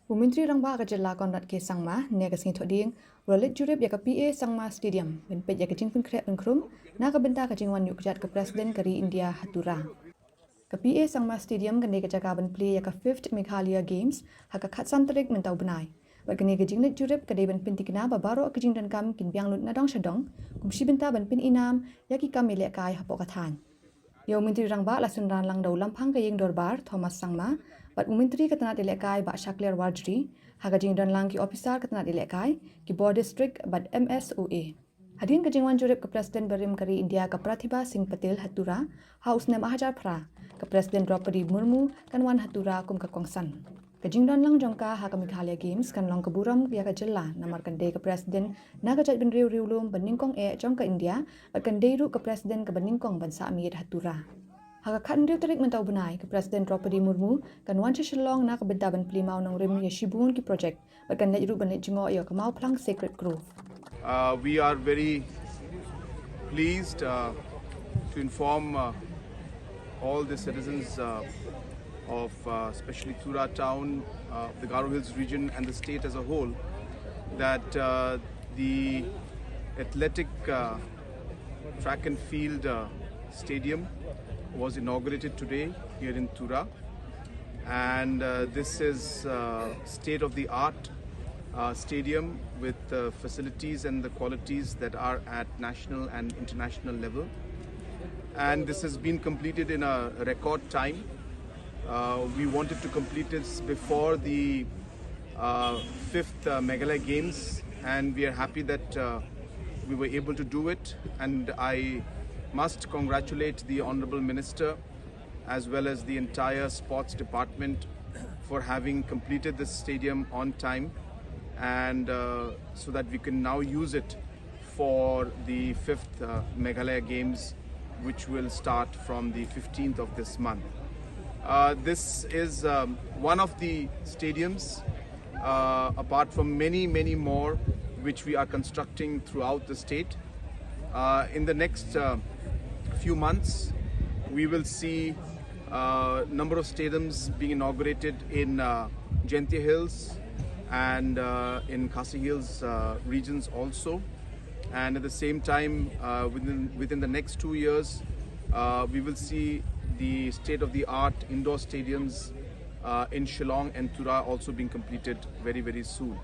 Bumentri rangba kajala konrat ke sangma nega sing thoding Leit jurip ya PA Sangma Stadium ben pet ya pynkhreh krum na ka benta ka jingwan yuk jat ke presiden kari India hatura. Ka PA Sangma Stadium kan nega jaka ben play ya 5th Meghalaya Games ha ka khatsan tarik mentau benai. Bat kan nega jinglet jurip ka ben pintikna ba baro ka jingdan kam kin biang lut na dong shadong kumshi benta ben pin inam ya ki kam ile kai hapok kathan. Yo menteri rangba lasun ran lang dau lampang ka yeng dorbar Thomas Sangma bat menteri katanat ilekai ba Shakler Wardri hagajing don lang ki officer katanat ilekai ki board district bat MSOA hadin ka jingwan jurip ke presiden berim kari India ka Pratibha Singh Patel hatura haus nem ahajar pra ke presiden Draupadi Murmu kanwan hatura kum ka kongsan ka jingdon lang jongka ha ka Meghalaya Games kan long keburam ya ka jella namar kan de ka presiden na ka jat ben riu lum beningkong jongka India bat kan de ru ka presiden ka beningkong bansa amir hatura Haka kan riu tarik mentau benai ke Presiden Draupadi Murmu kan wan shalong na ke benta ban plimau nang rim ya shibun ki project bakan net ru ban jinggoh ya kemau plang Sacred Grove. We are very pleased to inform all the citizens of especially Tura town, the Garo Hills region and the state as a whole that the athletic track and field stadium was inaugurated today here in Tura, and this is state-of-the-art stadium with facilities and the qualities that are at national and international level, and this has been completed in a record time. We wanted to complete this before the 5th Meghalaya Games, and we are happy that we were able to do it, and I must congratulate the Honorable Minister as well as the entire sports department for having completed this stadium on time, and so that we can now use it for the 5th Meghalaya Games, which will start from the 15th of this month. This is one of the stadiums apart from many more which we are constructing throughout the state. In the next few months, we will see a number of stadiums being inaugurated in Jaintia Hills and in Khasi Hills regions also. And at the same time, within the next 2 years, we will see the state-of-the-art indoor stadiums in Shillong and Tura also being completed very soon.